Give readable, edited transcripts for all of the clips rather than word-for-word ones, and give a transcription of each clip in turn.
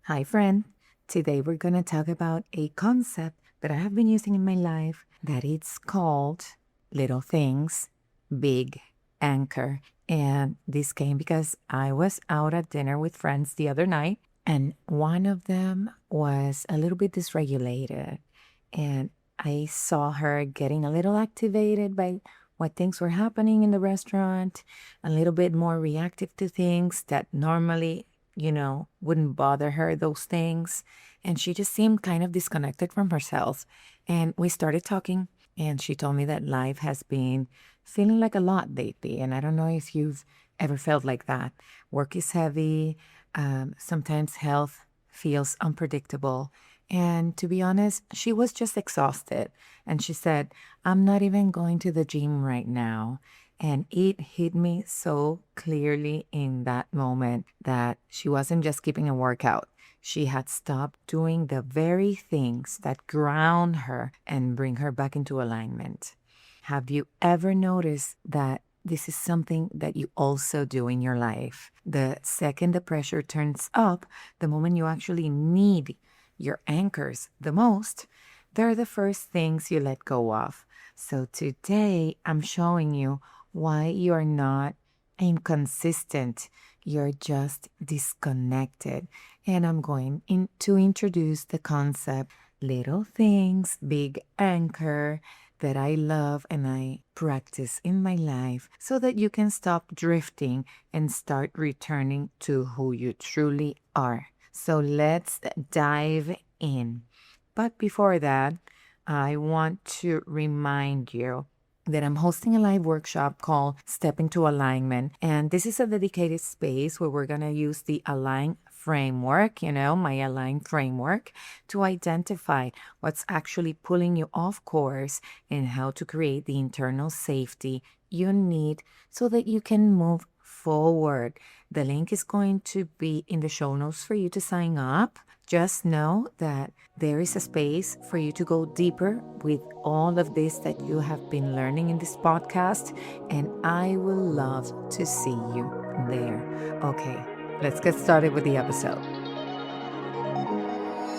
Hi, friend. Today we're going to talk about a concept that I have been using in my life that it's called little things, big anchor. And this came because I was out at dinner with friends the other night, and one of them was a little bit dysregulated. And I saw her getting a little activated by what things were happening in the restaurant, a little bit more reactive to things that normally wouldn't bother her, those things. And she just seemed kind of disconnected from herself. And we started talking, and she told me that life has been feeling like a lot lately. And I don't know if you've ever felt like that. Work is heavy. Sometimes health feels unpredictable. And to be honest, she was just exhausted. And she said, I'm not even going to the gym right now. And it hit me so clearly in that moment that she wasn't just keeping a workout. She had stopped doing the very things that ground her and bring her back into alignment. Have you ever noticed that this is something that you also do in your life? The second the pressure turns up, the moment you actually need your anchors the most, they're the first things you let go of. So today I'm showing you why you're not inconsistent. You're just disconnected. And I'm going to introduce the concept little things, big anchor that I love and I practice in my life so that you can stop drifting and start returning to who you truly are. So let's dive in. But before that, I want to remind you that I'm hosting a live workshop called Step into Alignment. And this is a dedicated space where we're going to use the Align framework, my Align framework, to identify what's actually pulling you off course and how to create the internal safety you need so that you can move forward. The link is going to be in the show notes for you to sign up. Just know that there is a space for you to go deeper with all of this that you have been learning in this podcast, and I will love to see you there. Okay, let's get started with the episode.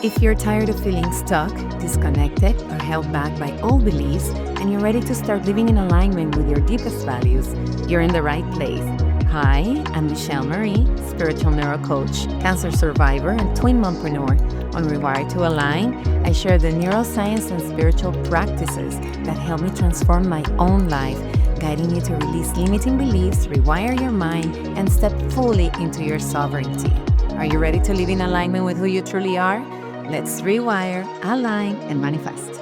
If you're tired of feeling stuck, disconnected, or held back by old beliefs, and you're ready to start living in alignment with your deepest values, you're in the right place. Hi, I'm Michelle Marie, spiritual neurocoach, cancer survivor, and twin mompreneur. On Rewired to Align, I share the neuroscience and spiritual practices that help me transform my own life, guiding you to release limiting beliefs, rewire your mind, and step fully into your sovereignty. Are you ready to live in alignment with who you truly are? Let's rewire, align, and manifest.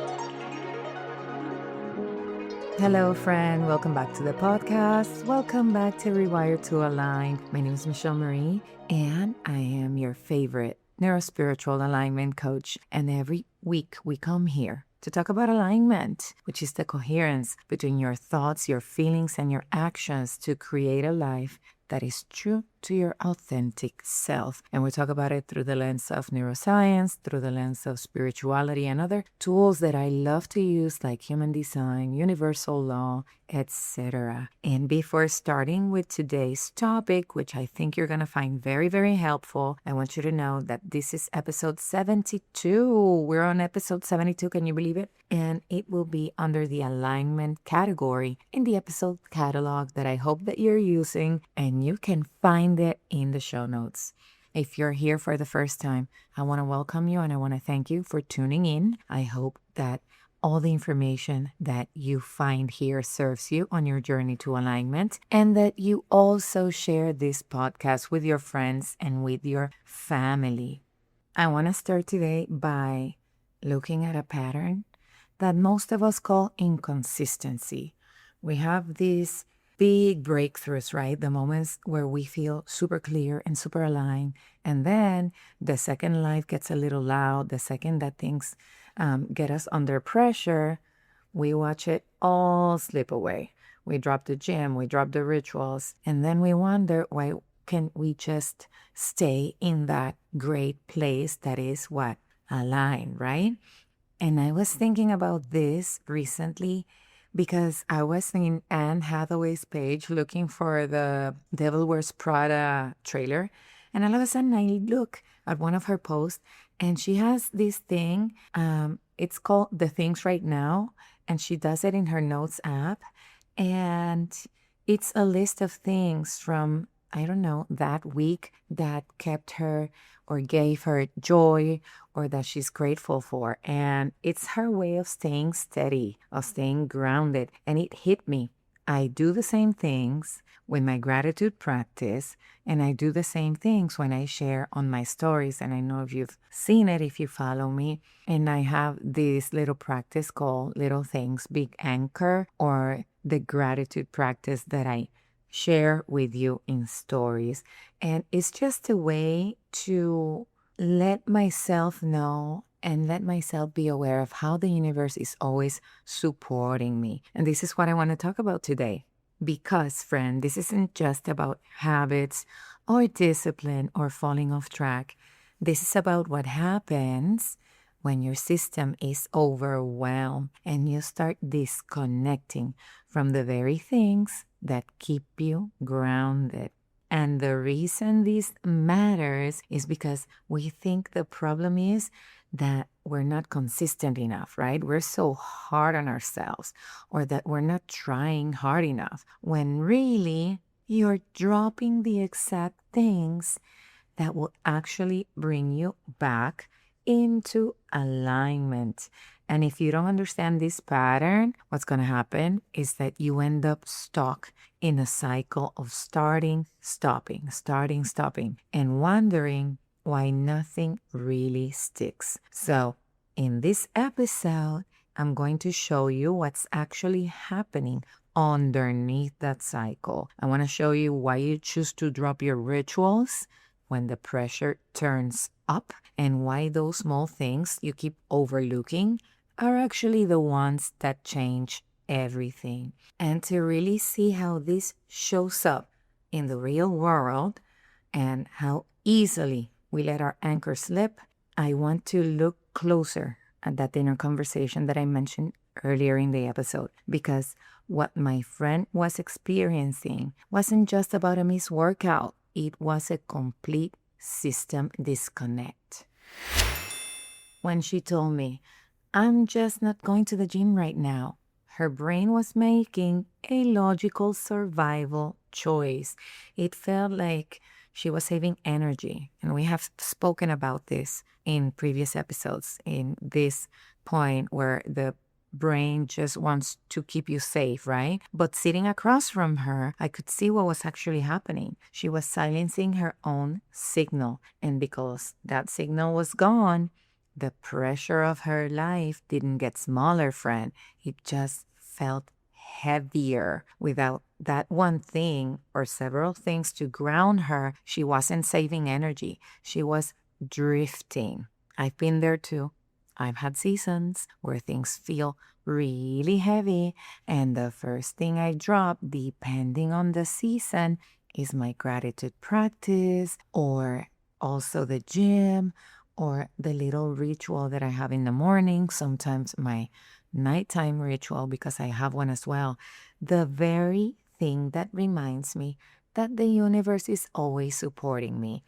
Hello, friend. Welcome back to the podcast. Welcome back to Rewire to Align. My name is Michelle Marie, and I am your favorite neurospiritual alignment coach. And every week we come here to talk about alignment, which is the coherence between your thoughts, your feelings, and your actions to create a life that is true to your authentic self. And we talk about it through the lens of neuroscience, through the lens of spirituality, and other tools that I love to use, like human design, universal law, etc. And before starting with today's topic, which I think you're going to find very, very helpful, I want you to know that this is episode 72. We're on episode 72. Can you believe it? And it will be under the alignment category in the episode catalog that I hope that you're using, and you can find it in the show notes. If you're here for the first time, I want to welcome you and I want to thank you for tuning in. I hope that all the information that you find here serves you on your journey to alignment, and that you also share this podcast with your friends and with your family. I want to start today by looking at a pattern that most of us call inconsistency. We have these big breakthroughs, right? The moments where we feel super clear and super aligned. And then the second life gets a little loud, the second that things get us under pressure, we watch it all slip away. We drop the gym, we drop the rituals, and then we wonder, why can't we just stay in that great place that is what? Aligned, right? And I was thinking about this recently because I was in Anne Hathaway's page looking for the Devil Wears Prada trailer. And all of a sudden, I look at one of her posts, and she has this thing. It's called The Things Right Now, and she does it in her notes app. And it's a list of things from, I don't know, that week that kept her or gave her joy or that she's grateful for. And it's her way of staying steady, of staying grounded. And it hit me. I do the same things with my gratitude practice, and I do the same things when I share on my stories. And I know if you've seen it, if you follow me, and I have this little practice called Little Things, Big Anchor, or the gratitude practice that I share with you in stories. And it's just a way to let myself know and let myself be aware of how the universe is always supporting me. And this is what I want to talk about today. Because, friend, this isn't just about habits or discipline or falling off track. This is about what happens when your system is overwhelmed and you start disconnecting from the very things that keep you grounded. And the reason this matters is because we think the problem is that we're not consistent enough, right? We're so hard on ourselves, or that we're not trying hard enough, when really you're dropping the exact things that will actually bring you back into alignment. And if you don't understand this pattern, what's going to happen is that you end up stuck in a cycle of starting, stopping, and wondering why nothing really sticks. So in this episode, I'm going to show you what's actually happening underneath that cycle. I want to show you why you choose to drop your rituals when the pressure turns up, and why those small things you keep overlooking are actually the ones that change everything. And to really see how this shows up in the real world and how easily we let our anchor slip, I want to look closer at that inner conversation that I mentioned earlier in the episode. Because what my friend was experiencing wasn't just about a missed workout. It was a complete system disconnect. When she told me, I'm just not going to the gym right now, her brain was making a logical survival choice. It felt like she was saving energy. And we have spoken about this in previous episodes, in this point where the brain just wants to keep you safe, right? But sitting across from her, I could see what was actually happening. She was silencing her own signal. And because that signal was gone, the pressure of her life didn't get smaller, friend. It just felt heavier. Without that one thing or several things to ground her, she wasn't saving energy. She was drifting. I've been there too. I've had seasons where things feel really heavy, and the first thing I drop, depending on the season, is my gratitude practice, or also the gym, or the little ritual that I have in the morning, sometimes my nighttime ritual, because I have one as well. The very thing that reminds me that the universe is always supporting me.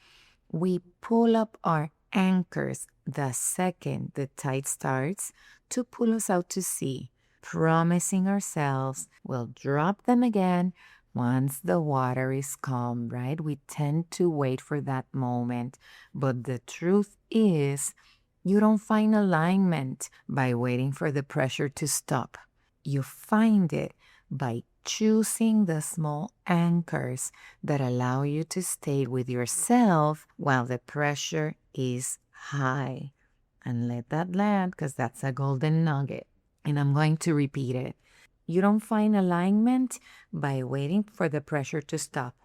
We pull up our anchors the second the tide starts to pull us out to sea, promising ourselves we'll drop them again once the water is calm, right? We tend to wait for that moment. But the truth is, you don't find alignment by waiting for the pressure to stop. You find it by choosing the small anchors that allow you to stay with yourself while the pressure is high. And let that land, because that's a golden nugget. And I'm going to repeat it. You don't find alignment by waiting for the pressure to stop.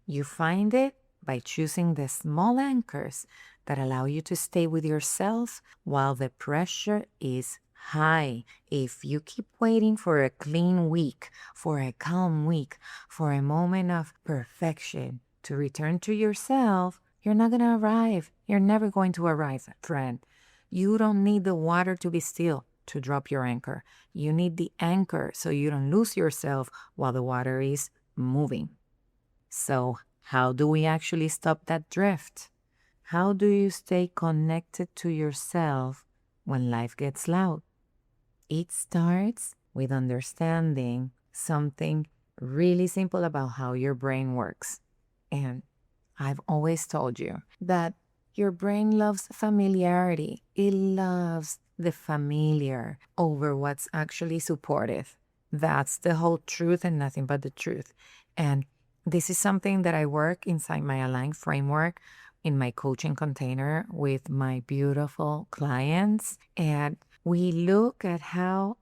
You find it by choosing the small anchors that allow you to stay with yourself while the pressure is high. If you keep waiting for a clean week, for a calm week, for a moment of perfection to return to yourself, you're not going to arrive. You're never going to arrive, friend. You don't need the water to be still to drop your anchor. You need the anchor so you don't lose yourself while the water is moving. So how do we actually stop that drift? How do you stay connected to yourself when life gets loud? It starts with understanding something really simple about how your brain works. And I've always told you that your brain loves familiarity. It loves the familiar over what's actually supportive. That's the whole truth and nothing but the truth. And this is something that I work inside my Align framework in my coaching container with my beautiful clients. And we look at how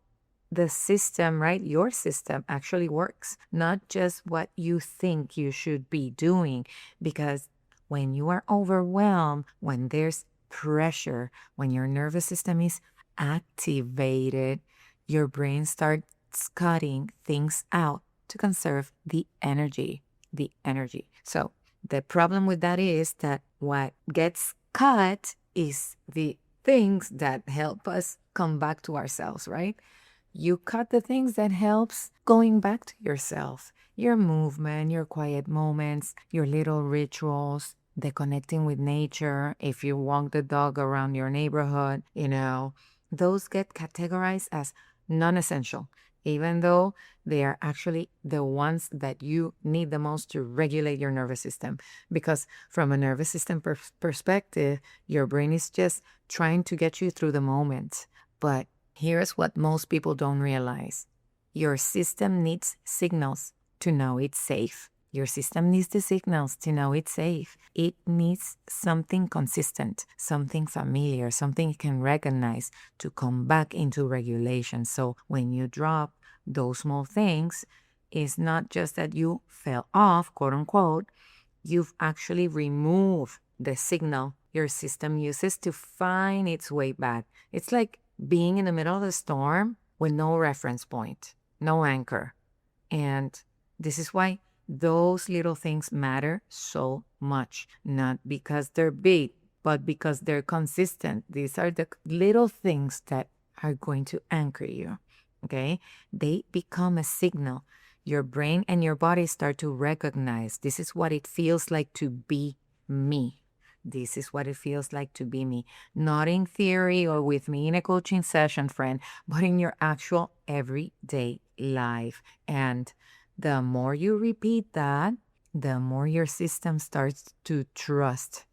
the system, right? Your system actually works, not just what you think you should be doing. Because when you are overwhelmed, when there's pressure, when your nervous system is activated, your brain starts cutting things out to conserve the energy. The energy. So the problem with that is that what gets cut is the things that help us come back to ourselves, right? You cut the things that helps going back to yourself, your movement, your quiet moments, your little rituals, the connecting with nature. If you walk the dog around your neighborhood, those get categorized as non-essential, even though they are actually the ones that you need the most to regulate your nervous system. Because from a nervous system perspective, your brain is just trying to get you through the moment. But here's what most people don't realize. Your system needs signals to know it's safe. Your system needs the signals to know it's safe. It needs something consistent, something familiar, something it can recognize to come back into regulation. So when you drop those small things, it's not just that you fell off, quote unquote, you've actually removed the signal your system uses to find its way back. It's like being in the middle of the storm with no reference point, no anchor. And this is why those little things matter so much, not because they're big, but because they're consistent. These are the little things that are going to anchor you. Okay? They become a signal. Your brain and your body start to recognize this is what it feels like to be me. This is what it feels like to be me. Not in theory or with me in a coaching session, friend, but in your actual everyday life. And the more you repeat that, the more your system starts to trust.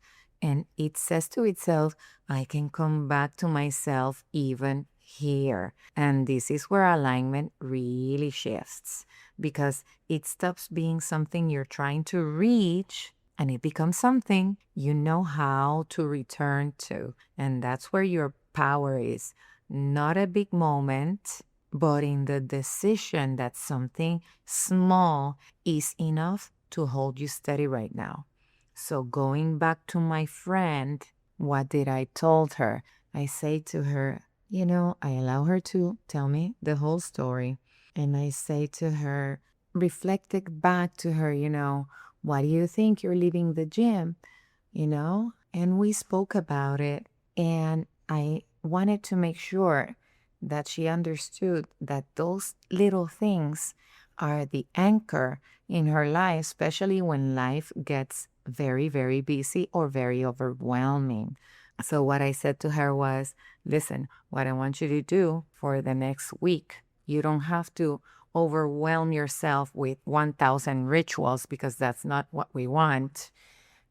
And it says to itself, I can come back to myself even here. And this is where alignment really shifts because it stops being something you're trying to reach and it becomes something you know how to return to. And that's where your power is. Not a big moment, but in the decision that something small is enough to hold you steady right now. So going back to my friend, what did I told her? I say to her, I allow her to tell me the whole story. And I say to her, reflected back to her, why do you think you're leaving the gym? And we spoke about it. And I wanted to make sure that she understood that those little things are the anchor in her life, especially when life gets very, very busy or very overwhelming. So what I said to her was, listen, what I want you to do for the next week, you don't have to overwhelm yourself with 1,000 rituals because that's not what we want.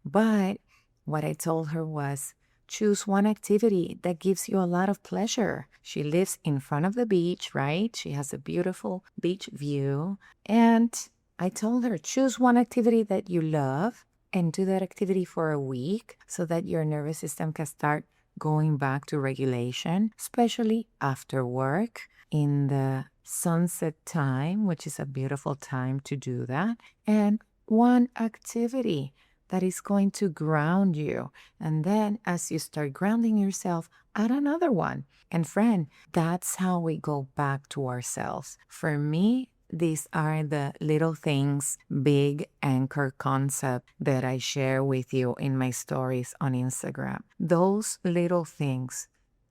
But what I told her was, choose one activity that gives you a lot of pleasure. She lives in front of the beach, right? She has a beautiful beach view. And I told her, choose one activity that you love and do that activity for a week so that your nervous system can start going back to regulation, especially after work in the sunset time, which is a beautiful time to do that. And one activity that is going to ground you. And then as you start grounding yourself, add another one. And friend, that's how we go back to ourselves. For me, these are the little things, big anchor concept that I share with you in my stories on Instagram. Those little things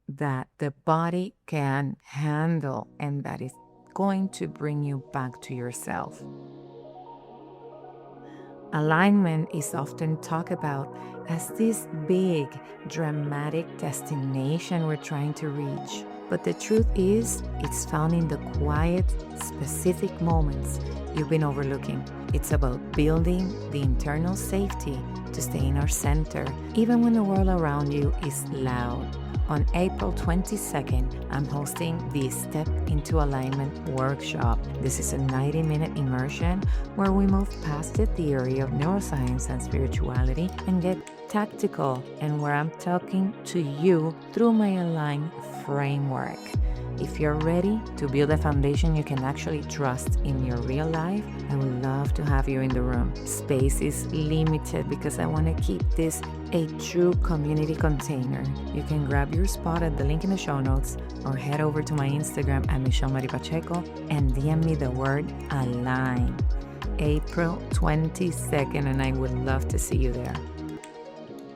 that the body can handle and that is going to bring you back to yourself. Alignment is often talked about as this big, dramatic destination we're trying to reach. But the truth is, it's found in the quiet, specific moments you've been overlooking. It's about building the internal safety to stay in our center, even when the world around you is loud. On April 22nd, I'm hosting the Step into Alignment workshop. This is a 90-minute immersion where we move past the theory of neuroscience and spirituality and get tactical, and where I'm talking to you through my Align framework. If you're ready to build a foundation you can actually trust in your real life, I would love to have you in the room. Space is limited because I want to keep this a true community container. You can grab your spot at the link in the show notes or head over to my Instagram at Michelle Mari Pacheco and DM me the word Align. April 22nd, and I would love to see you there.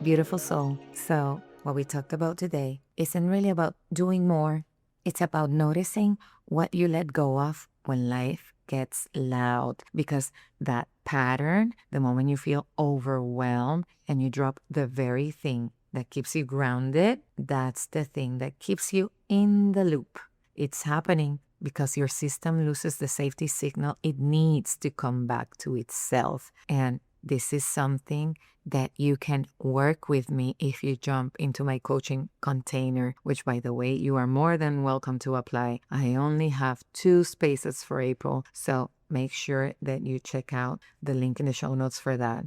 Beautiful soul. So what we talked about today isn't really about doing more. It's about noticing what you let go of when life gets loud, because that pattern, the moment you feel overwhelmed and you drop the very thing that keeps you grounded, that's the thing that keeps you in the loop. It's happening because your system loses the safety signal it needs to come back to itself. And this is something that you can work with me if you jump into my coaching container, which, by the way, you are more than welcome to apply. I only have 2 spaces for April, so make sure that you check out the link in the show notes for that.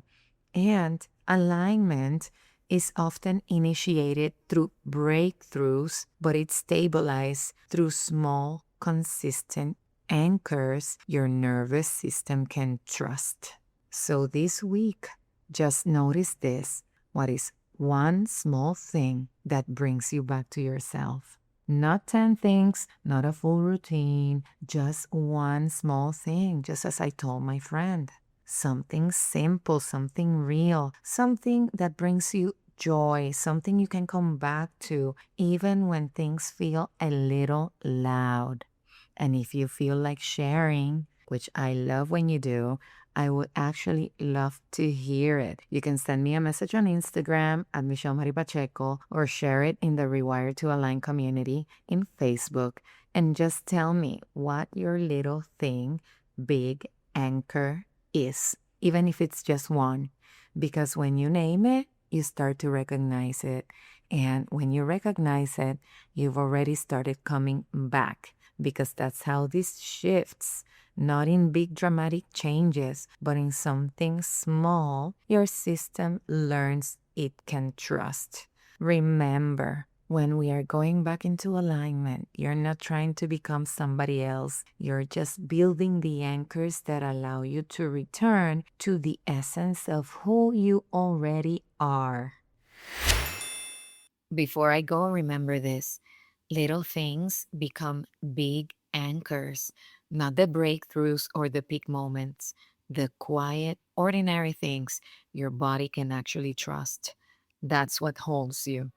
And alignment is often initiated through breakthroughs, but it's stabilized through small, consistent anchors your nervous system can trust. So this week, just notice this. What is one small thing that brings you back to yourself? Not 10 things, not a full routine, just one small thing, just as I told my friend. Something simple, something real, something that brings you joy, something you can come back to even when things feel a little loud. And if you feel like sharing, which I love when you do, I would actually love to hear it. You can send me a message on Instagram at Michelle Mari Pacheco or share it in the Rewired to Align community in Facebook, and just tell me what your little thing, big anchor is, even if it's just one. Because when you name it, you start to recognize it. And when you recognize it, you've already started coming back, because that's how this shifts. Not in big dramatic changes, but in something small your system learns it can trust. Remember, when we are going back into alignment, you're not trying to become somebody else. You're just building the anchors that allow you to return to the essence of who you already are. Before I go, remember this. Little things become big anchors. Not the breakthroughs or the peak moments, the quiet, ordinary things your body can actually trust. That's what holds you.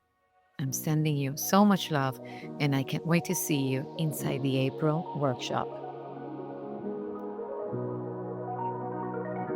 I'm sending you so much love, and I can't wait to see you inside the April workshop.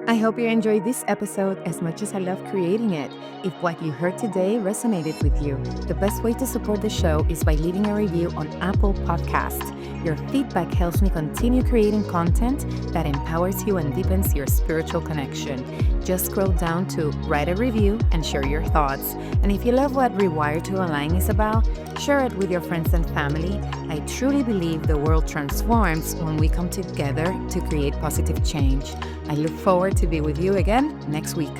I hope you enjoyed this episode as much as I love creating it. If what you heard today resonated with you, the best way to support the show is by leaving a review on Apple Podcasts. Your feedback helps me continue creating content that empowers you and deepens your spiritual connection. Just scroll down to write a review and share your thoughts. And if you love what Rewired to Align is about, share it with your friends and family. I truly believe the world transforms when we come together to create positive change. I look forward to be with you again next week.